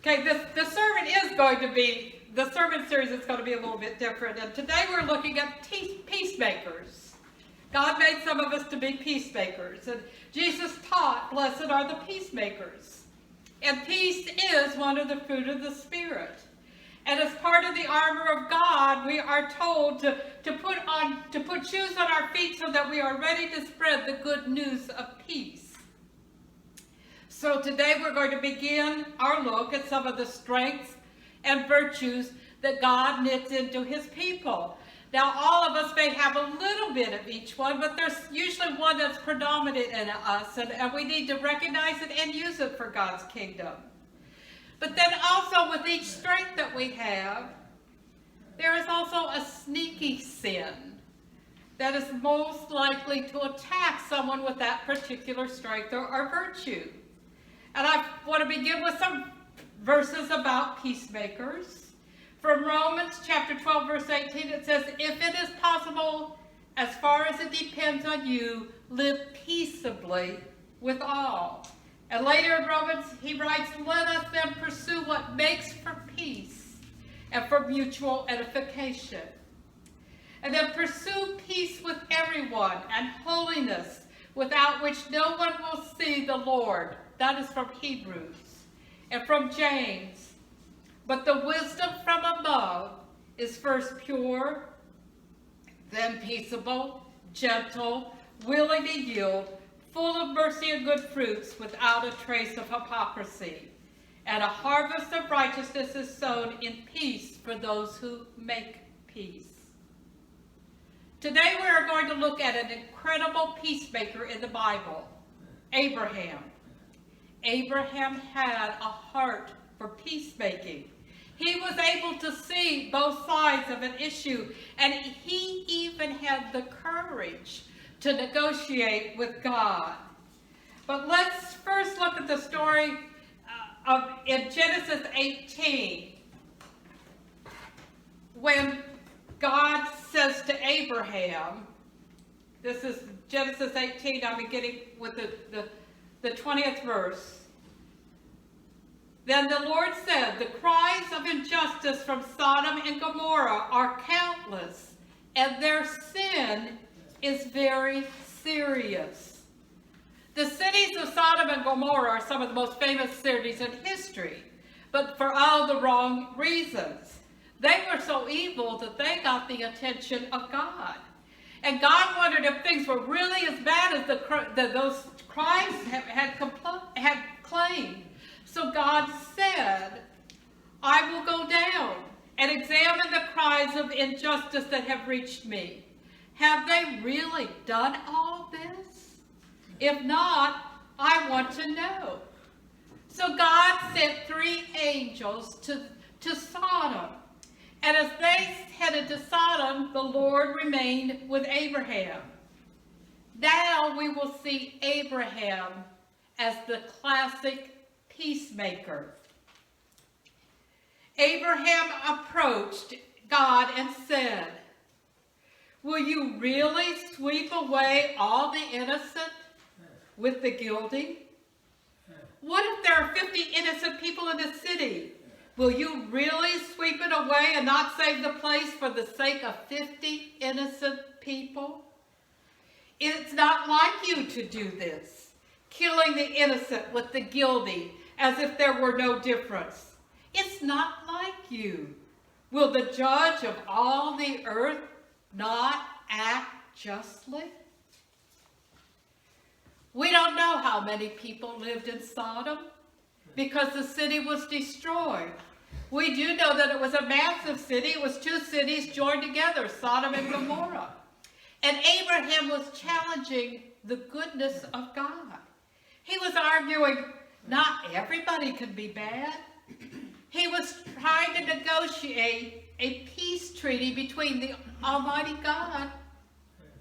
Okay, the sermon series is going to be a little bit different. And today we're looking at peacemakers. God made some of us to be peacemakers. And Jesus taught, blessed are the peacemakers. And peace is one of the fruit of the Spirit. And as part of the armor of God, we are told to put shoes on our feet so that we are ready to spread the good news of peace. So today we're going to begin our look at some of the strengths and virtues that God knits into his people. Now, all of us may have a little bit of each one, but there's usually one that's predominant in us, and we need to recognize it and use it for God's kingdom. But then also with each strength that we have, there is also a sneaky sin that is most likely to attack someone with that particular strength or virtue. And I want to begin with some verses about peacemakers. From Romans chapter 12, verse 18, it says, if it is possible, as far as it depends on you, live peaceably with all. And later in Romans, he writes, let us then pursue what makes for peace and for mutual edification. And then pursue peace with everyone and holiness, without which no one will see the Lord. That is from Hebrews and from James. But the wisdom from above is first pure, then peaceable, gentle, willing to yield, full of mercy and good fruits, without a trace of hypocrisy. And a harvest of righteousness is sown in peace for those who make peace. Today we are going to look at an incredible peacemaker in the Bible, Abraham. Abraham had a heart for peacemaking. He was able to see both sides of an issue, and he even had the courage to negotiate with God. But let's first look at the story in Genesis 18, when God says to Abraham, this is Genesis 18, I'm beginning with the 20th verse. Then the Lord said, the cries of injustice from Sodom and Gomorrah are countless, and their sin is very serious. The cities of Sodom and Gomorrah are some of the most famous cities in history, but for all the wrong reasons. They were so evil that they got the attention of God. And God wondered if things were really as bad as those crimes had claimed. So God said, I will go down and examine the cries of injustice that have reached me. Have they really done all this? If not, I want to know. So God sent 3 angels to Sodom. And as they headed to Sodom, the Lord remained with Abraham. Now we will see Abraham as the classic peacemaker. Abraham approached God and said, will you really sweep away all the innocent with the guilty? What if there are 50 innocent people in the city? Will you really sweep it away and not save the place for the sake of 50 innocent people? It's not like you to do this, killing the innocent with the guilty as if there were no difference. It's not like you. Will the judge of all the earth not act justly? We don't know how many people lived in Sodom, because the city was destroyed. We do know that it was a massive city. It was 2 cities joined together, Sodom and Gomorrah. And Abraham was challenging the goodness of God. He was arguing not everybody can be bad. He was trying to negotiate a peace treaty between the Almighty God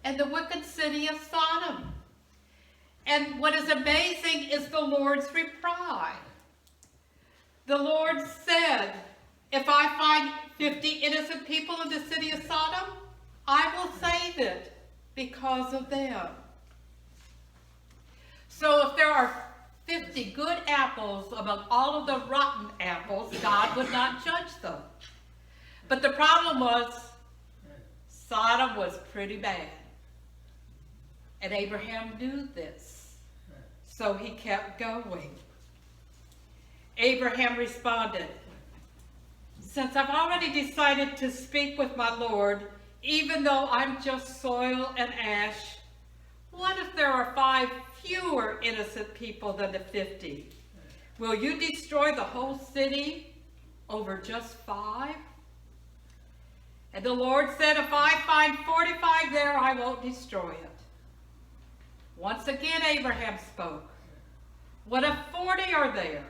and the wicked city of Sodom. And what is amazing is the Lord's reply. The Lord said, if I find 50 innocent people in the city of Sodom, I will save it because of them. So if there are 50 good apples apples among all of the rotten apples, God would not judge them. But the problem was, Sodom was pretty bad. And Abraham knew this, so he kept going. Abraham responded, "Since I've already decided to speak with my Lord, even though I'm just soil and ash, what if there are 5 fewer innocent people than the 50? Will you destroy the whole city over just 5? And the Lord said, if I find 45 there, I won't destroy it. Once again, Abraham spoke. What if 40 are there?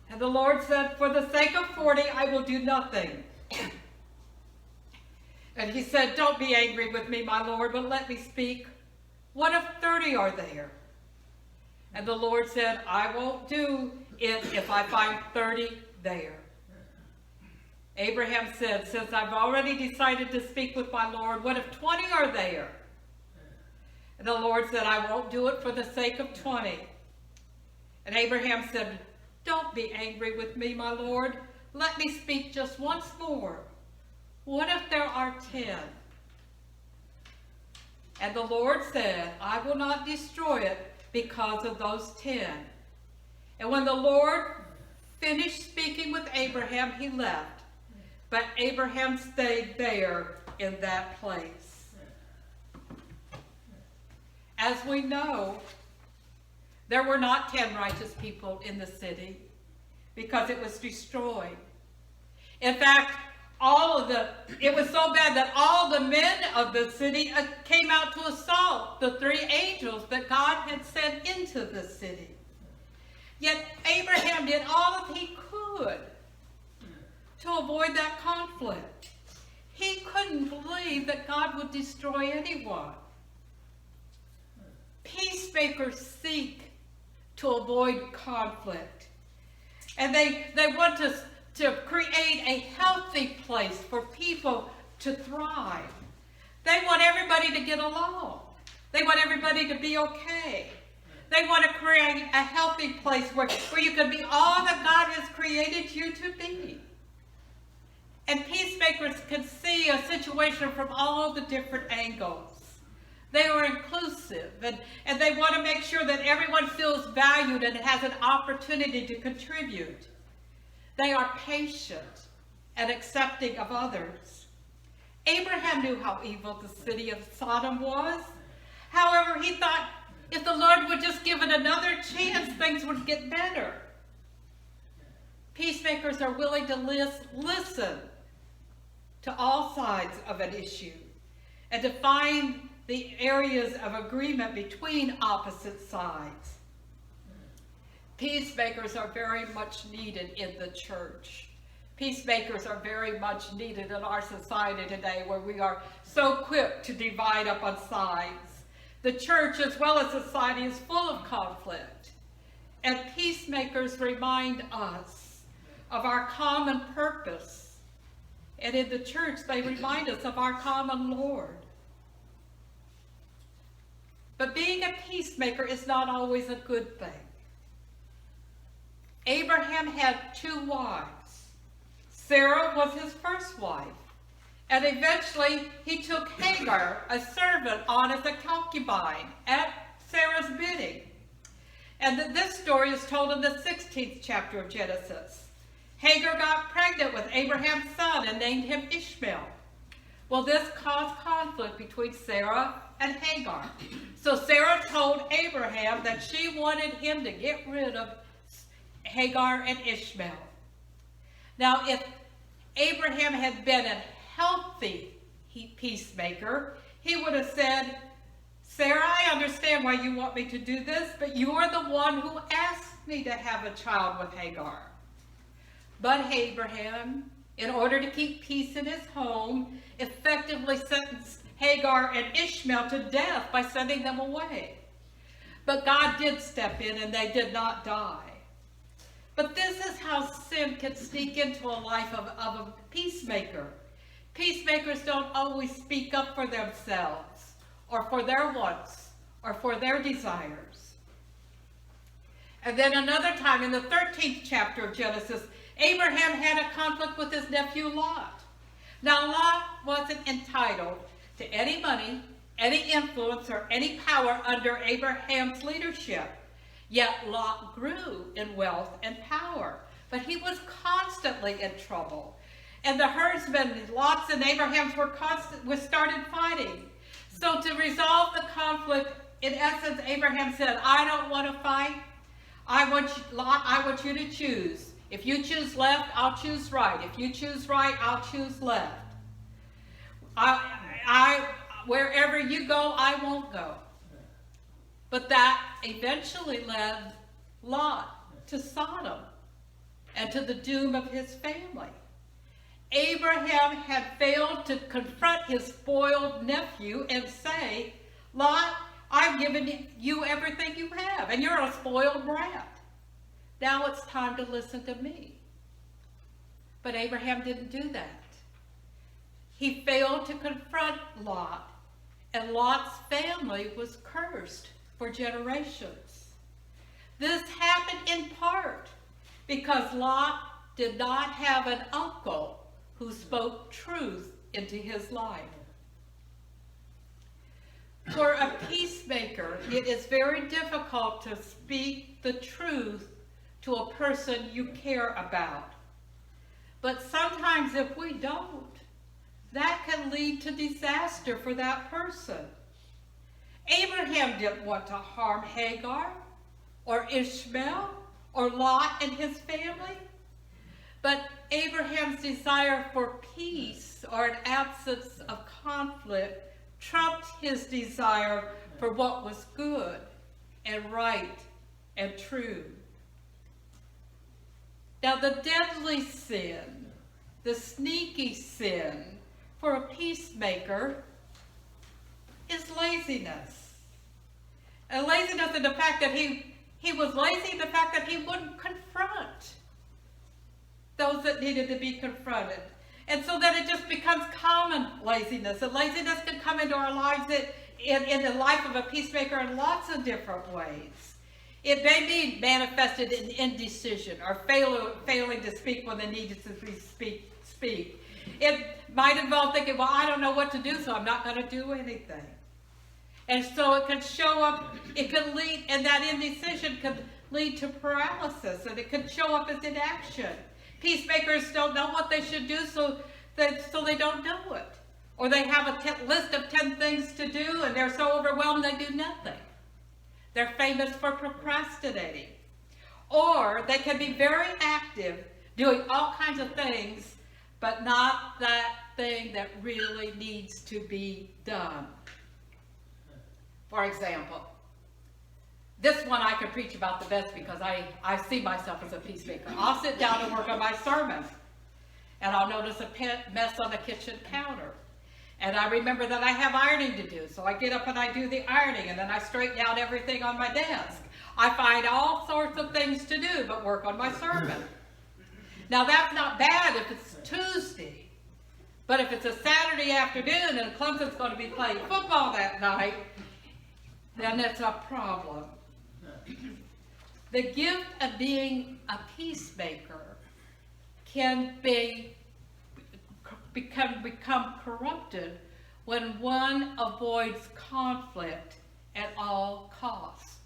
And the Lord said, for the sake of 40, I will do nothing. And he said, don't be angry with me, my Lord, but let me speak. What if 30 are there? And the Lord said, I won't do it if I find 30 there. Abraham said, since I've already decided to speak with my Lord, what if 20 are there? And the Lord said, I won't do it for the sake of 20. And Abraham said, don't be angry with me, my Lord. Let me speak just once more. What if there are 10? And the Lord said, I will not destroy it because of those 10. And when the Lord finished speaking with Abraham, he left. But Abraham stayed there in that place. As we know, there were not 10 righteous people in the city because it was destroyed. In fact, it was so bad that all the men of the city came out to assault the 3 angels that God had sent into the city. Yet Abraham did all that he could to avoid that conflict. He couldn't believe that God would destroy anyone. Peacemakers seek to avoid conflict. And they want to create a healthy place for people to thrive. They want everybody to get along. They want everybody to be okay. They want to create a healthy place where you can be all that God has created you to be. And peacemakers can see a situation from all the different angles. They are inclusive, and they want to make sure that everyone feels valued and has an opportunity to contribute. They are patient and accepting of others. Abraham knew how evil the city of Sodom was. However, he thought if the Lord would just give it another chance, things would get better. Peacemakers are willing to listen to all sides of an issue and to find the areas of agreement between opposite sides. Peacemakers are very much needed in the church. Peacemakers are very much needed in our society today, where we are so quick to divide up on sides. The church, as well as society, is full of conflict. And peacemakers remind us of our common purpose. And in the church, they remind us of our common Lord. But being a peacemaker is not always a good thing. Abraham had 2 wives. Sarah was his first wife, and eventually he took Hagar, a servant, on as a concubine at Sarah's bidding. And this story is told in the 16th chapter of Genesis. Hagar got pregnant with Abraham's son and named him Ishmael. Well, this caused conflict between Sarah and Hagar. So Sarah told Abraham that she wanted him to get rid of Hagar and Ishmael. Now, if Abraham had been a healthy peacemaker, he would have said, Sarah, I understand why you want me to do this, but you are the one who asked me to have a child with Hagar. But Abraham, in order to keep peace in his home, effectively sentenced Hagar and Ishmael to death by sending them away. But God did step in and they did not die. But this is how sin can sneak into a life of a peacemaker. Peacemakers don't always speak up for themselves or for their wants or for their desires. And then another time in the 13th chapter of Genesis, Abraham had a conflict with his nephew Lot. Now Lot wasn't entitled to any money, any influence, or any power under Abraham's leadership. Yet Lot grew in wealth and power, but he was constantly in trouble. And the herdsmen, Lot's and Abraham's, started fighting. So to resolve the conflict, in essence, Abraham said, I don't want to fight. Lot, I want you to choose. If you choose left, I'll choose right. If you choose right, I'll choose left. Wherever you go, I won't go. But that eventually led Lot to Sodom and to the doom of his family. Abraham had failed to confront his spoiled nephew and say, Lot, I've given you everything you have, and you're a spoiled brat. Now it's time to listen to me. But Abraham didn't do that. He failed to confront Lot, and Lot's family was cursed for generations. This happened in part because Lot did not have an uncle who spoke truth into his life. For a peacemaker, it is very difficult to speak the truth to a person you care about. But sometimes if we don't, that can lead to disaster for that person. Abraham didn't want to harm Hagar or Ishmael or Lot and his family. But Abraham's desire for peace or an absence of conflict trumped his desire for what was good and right and true. Now the deadly sin, the sneaky sin for a peacemaker is laziness. And laziness in the fact that he was lazy in the fact that he wouldn't confront those that needed to be confronted. And so then it just becomes common laziness. And laziness can come into our lives in the life of a peacemaker in lots of different ways. It may be manifested in indecision or failing to speak when they needed to speak. It might involve thinking, well, I don't know what to do, so I'm not going to do anything. And so it can show up, it can lead, and that indecision can lead to paralysis, and it can show up as inaction. Peacemakers don't know what they should do, so they don't do it. Or they have a list of 10 things to do, and they're so overwhelmed they do nothing. They're famous for procrastinating. Or they can be very active, doing all kinds of things, but not that thing that really needs to be done. For example, this one I can preach about the best because I see myself as a peacemaker. I'll sit down and work on my sermon, and I'll notice a mess on the kitchen counter. And I remember that I have ironing to do, so I get up and I do the ironing, and then I straighten out everything on my desk. I find all sorts of things to do but work on my sermon. Now that's not bad if it's Tuesday, but if it's a Saturday afternoon and Clemson's going to be playing football that night, then it's a problem. The gift of being a peacemaker can become corrupted when one avoids conflict at all cost.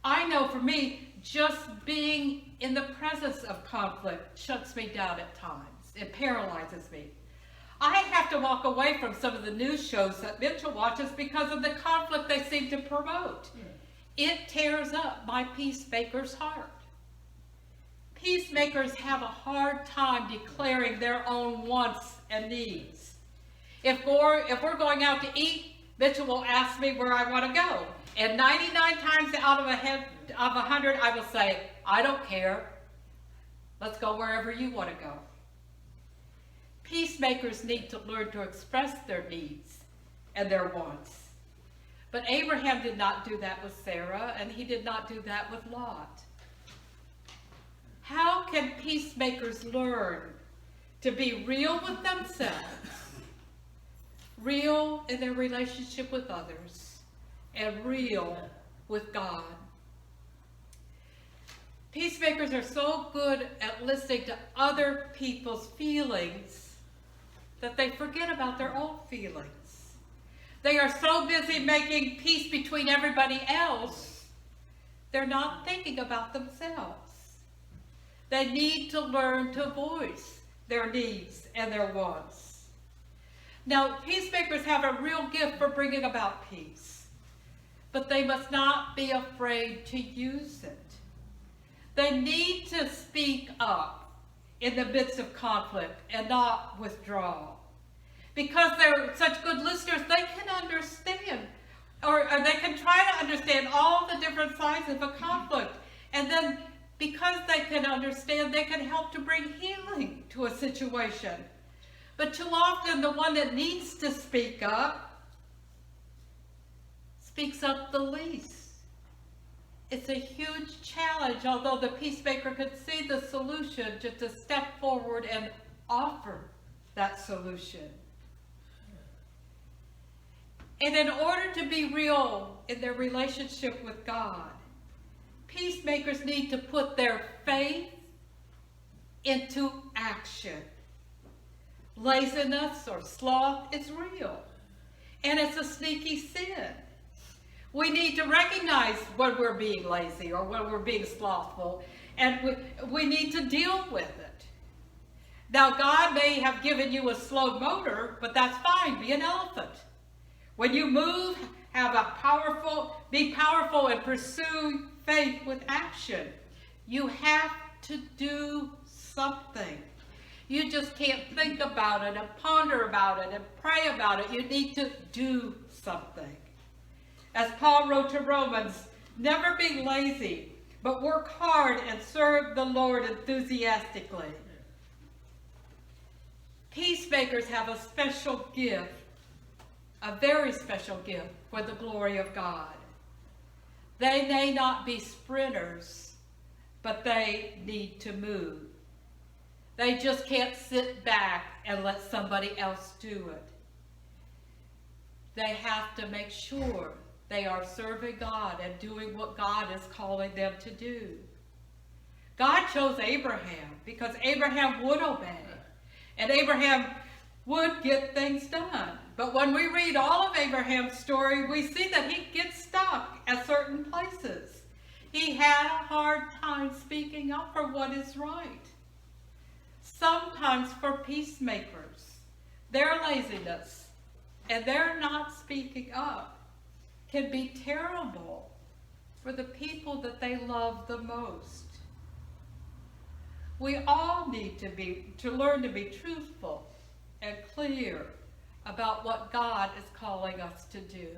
I know for me, just being in the presence of conflict shuts me down at times. It paralyzes me. I have to walk away from some of the news shows that Mitchell watches because of the conflict they seem to promote. It tears up my peacemaker's heart. Peacemakers have a hard time declaring their own wants and needs. If we're going out to eat, Mitchell will ask me where I want to go. And 99 times out of 100, I will say, I don't care. Let's go wherever you want to go. Peacemakers need to learn to express their needs and their wants. But Abraham did not do that with Sarah, and he did not do that with Lot. How can peacemakers learn to be real with themselves, real in their relationship with others, and real with God? Peacemakers are so good at listening to other people's feelings that they forget about their own feelings. They are so busy making peace between everybody else, they're not thinking about themselves. They need to learn to voice their needs and their wants. Now, peacemakers have a real gift for bringing about peace, but they must not be afraid to use it. They need to speak up in the midst of conflict and not withdraw. Because they're such good listeners, they can understand, or they can try to understand all the different sides of a conflict. And then, because they can understand, they can help to bring healing to a situation. But too often, the one that needs to speak up speaks up the least. It's a huge challenge, although the peacemaker could see the solution, just to step forward and offer that solution. And in order to be real in their relationship with God, peacemakers need to put their faith into action. Laziness or sloth is real, and it's a sneaky sin. We need to recognize when we're being lazy or when we're being slothful, and we need to deal with it. Now, God may have given you a slow motor, but that's fine. Be an elephant. When you move, be powerful and pursue faith with action. You have to do something. You just can't think about it and ponder about it and pray about it. You need to do something. As Paul wrote to Romans, never be lazy, but work hard and serve the Lord enthusiastically. Peacemakers have a special gift, a very special gift for the glory of God. They may not be sprinters, but they need to move. They just can't sit back and let somebody else do it. They have to make sure they are serving God and doing what God is calling them to do. God chose Abraham because Abraham would obey, and Abraham would get things done. But when we read all of Abraham's story, we see that he gets stuck at certain places. He had a hard time speaking up for what is right. Sometimes for peacemakers, their laziness and their not speaking up can be terrible for the people that they love the most. We all need to learn to be truthful and clear about what God is calling us to do.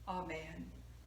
Amen.